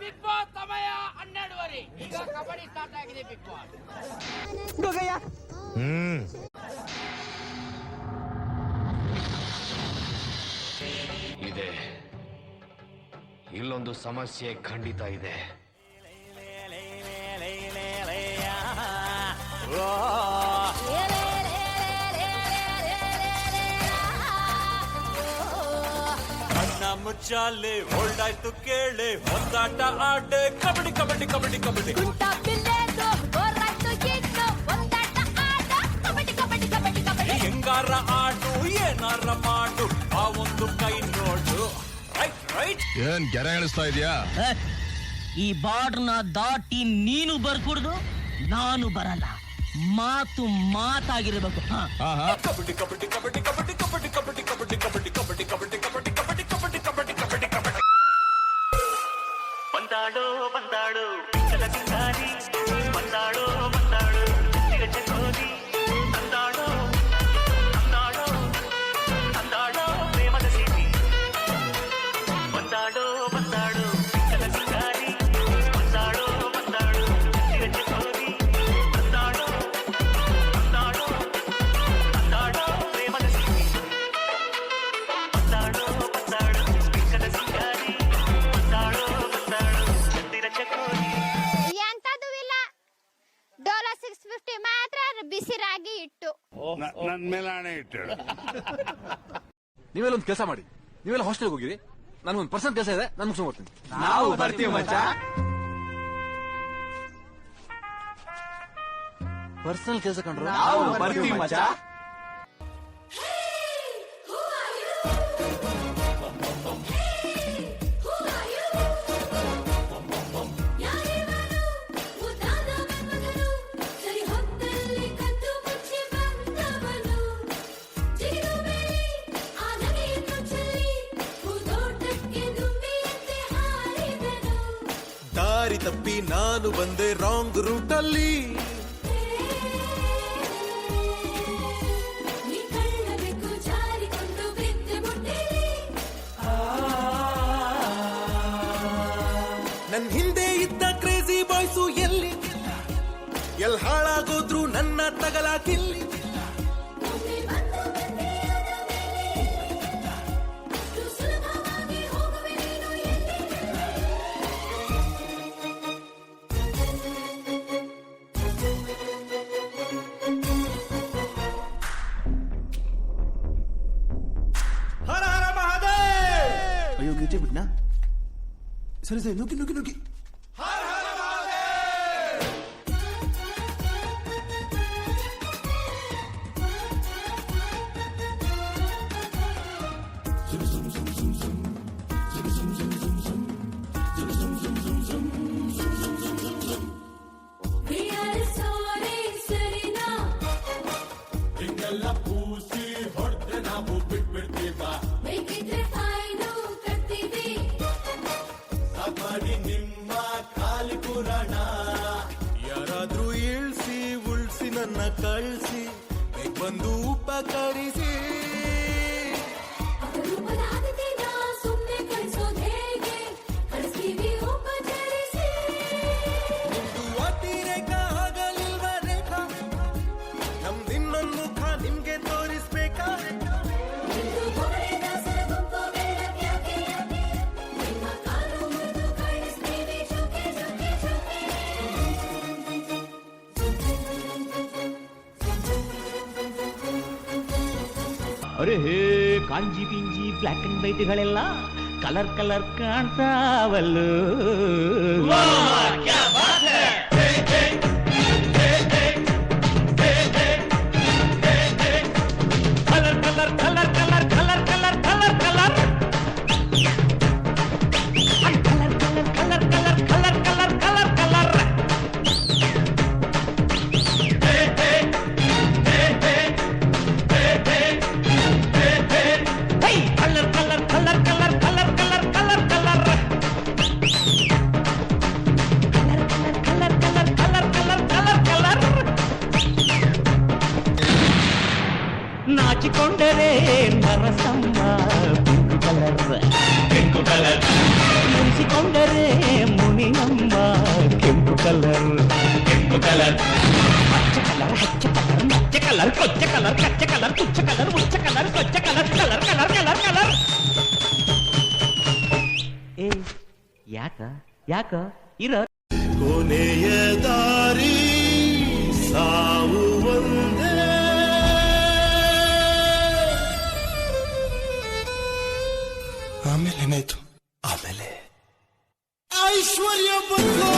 Big boss ಸಮಯ 12:30. ಈಗ kabaddi start ಆಗಿದೆ ಬಿಗ್ ಬಾಸ್. ಇದೆ, ಇಲ್ಲೊಂದು ಸಮಸ್ಯೆ ಖಂಡಿತ ಇದೆ. ಮುಚ್ಚಾಲೆ ಹೊಲ್ಡಾಯ್ತು ಕೇಳೆ, ಒಂದಾಟ ಆಡೆ ಕಬಡ್ಡಿ ಕಬಡ್ಡಿ ಕಬಡ್ಡಿ ಕಬಡ್ಡಿ. ಹೆಂಗಾರ ಆಡು ಏನಾರ ಮಾಡು, ಆ ಒಂದು ಕೈ ನೋಡು. Right right. ಏನ್ ಗೆರೆ ಎಳಿಸ್ತಾ ಇದೀಯಾ? ಈ ಬಾರ್ಡ್ನ ದಾಟಿ ನೀನು ಬರ್ಕೂಡ್ದು, ನಾನು ಬರಲ್ಲ. ಮಾತು ಮಾತಾಗಿರ್ಬೇಕು. ಕಬಡ್ಡಿ ಕಬಡ್ಡಿ ಕಬಡ್ಡಿ ಕಬಡ್ಡಿ ಕಬಡ್ಡಿ ಕಬಡ್ಡಿ ಕಬಡ್ಡಿ ಕಬಡ್ಡಿ ಕಬಡ್ಡಿ ಕಬಡ್ಡಿ ಕಬಡ್ಡಿ ಕಬಡ್ಡಿ ಕಬಡ್ಡಿ ಕಬಡ್ಡಿ ಕಬಡ್ಡಿ ಕಬಡ್ಡಿ. ಬಂದಾಡೋ ಬಂದಾಡೋ ಬಿಕ್ಕಲ ಸಿಂಗಾರಿ, ಬಂದಾಡೋ ಬಂದಾಡೋ ಚಿರಚಕೋರಿ, ತಂದಾಡೋ ತಂದಾಡೋ ತಂದಾಡೋ ಪ್ರೇಮದ ಸಿಟಿ. ಬಂದಾಡೋ ಬಂದಾಡೋ ಬಿಕ್ಕಲ ಸಿಂಗಾರಿ, ಬಂದಾಡೋ ಬಂದಾಡೋ ಚಿರಚಕೋರಿ, ತಂದಾಡೋ ತಂದಾಡೋ ತಂದಾಡೋ ಪ್ರೇಮದ ಸಿಟಿ. ಬಂದಾಡೋ ಬಂದಾಡೋ ಬಿಕ್ಕಲ ಸಿಂಗಾರಿ, ಬಂದಾಡೋ ಬಂದಾಡೋ ಚಿರಚಕೋರಿ. ಎಂತದೂ ಇಲ್ಲ, ಡೋಲೋ 650 ಮಾತ್ರ ಬಿಸಿ ರಾಗಿ ಇಟ್ಟು. ನನ್ ಮೇಲೆ ಹಣೆ ಇಟ್ಟು. ನೀವೆಲ್ಲ ಒಂದು ಕೆಲಸ ಮಾಡಿ, ನೀವೆಲ್ಲ ಹಾಸ್ಟೆಲ್ಗೆ ಹೋಗಿರಿ. ನನಗೊಂದು ಪರ್ಸನಲ್ ಕೆಲಸ ಇದೆ, ನಾನು ಮುಗಿಸ್ಕೊಂಡು ಬರ್ತೀನಿ. ನಾವು ಬರ್ತೀವಿ ಮಚ್ಚ. ಪರ್ಸನಲ್ ಕೆಲಸ ಕಂಡ್ರು ನಾವು ಬರ್ತೀವಿ ಮಚ್ಚ. ದಾರಿ ತಪ್ಪಿ ನಾನು ಬಂದೆ ರಾಂಗ್ ರೂಟ್ ಅಲ್ಲಿ. ನನ್ ಹಿಂದೆ ಇದ್ದ ಕ್ರೇಜಿ ಬಾಯ್ಸು ಎಲ್ಲಿ ಹಾಳಾಗೋದ್ರು ನನ್ನ ತಗಲಾಕಿಲ್ಲಿ. ಹರ ಹರ ಮಹಾದೇವ್. ಅಯ್ಯೋ ಗಿಚ್ಚೆ ಬಿಟ್ನಾ? ಸರಿ ಸರಿ, ನುಗ್ಗಿ ನುಗ್ಗಿ ನುಗ್ಗಿ. ಪೂಸಿ ಹೊಡೆದ್ರೆ ನಾವು ಬಿಟ್ಬಿಡ್ತೀವ, ಮಾಡಿ ನಿಮ್ಮ ಖಾಲಿ ಪುರಾಣ. ಯಾರಾದ್ರೂ ಇಳ್ಸಿ ಉಳ್ಸಿ ನನ್ನ ಕಳ್ಸಿ, ಬಂದು ಉಪಕರಿಸಿ. ನಿಮ್ದು ಅತಿರೇಕ ಆಗಲಿಲ್ವ ರೇಖಾ, ನಮ್ದಿನ್ನೊಂದು ಮುಖ ನಿಮ್ಗೆ ತೋರಿಸ್ಬೇಕಾ? ಅರೆ ಹೇ, ಕಾಂಜಿ ಪಿಂಜಿ ಬ್ಲ್ಯಾಕ್ ಅಂಡ್ ವೈಟ್ಗಳೆಲ್ಲ ಕಲರ್ ಕಲರ್ ಕಾಣ್ತಾವಲ್ಲೋ. Colour colour colour colour colour colour colour colour colour colour colour colour colour colour. ನಾಚಿಕೊಂಡರೆ ನರಸಮ್ಮ ಪಿಂಕ್ ಕಲರ್, ಮುನಿಸಿಕೊಂಡರೆ ಮುನಿ ಕಲರ್ ಪಚ್ಚ ಕಲರ್ ಹಚ್ಚ ಕಲರ್ ಮಚ್ಚ ಕಲರ್ ಕೊಚ್ಚ ಕಲರ್ ಕಚ್ಚ ಕಲರ್ ಕುಚ್ಚ ಕಲರ್ ಮುಚ್ಚ ಕಲರ್ ಕೊಚ್ಚ colour colour colour colour colour ಏ ಯಾಕ ಇರ ಕೊನೆಯ ದಾರಿ ಸಾವು ಒಂದೇ. ಆಮೇಲೆ ಏನಾಯ್ತು? ಆಮೇಲೆ ಐಶ್ವರ್ಯ ಬಂತು.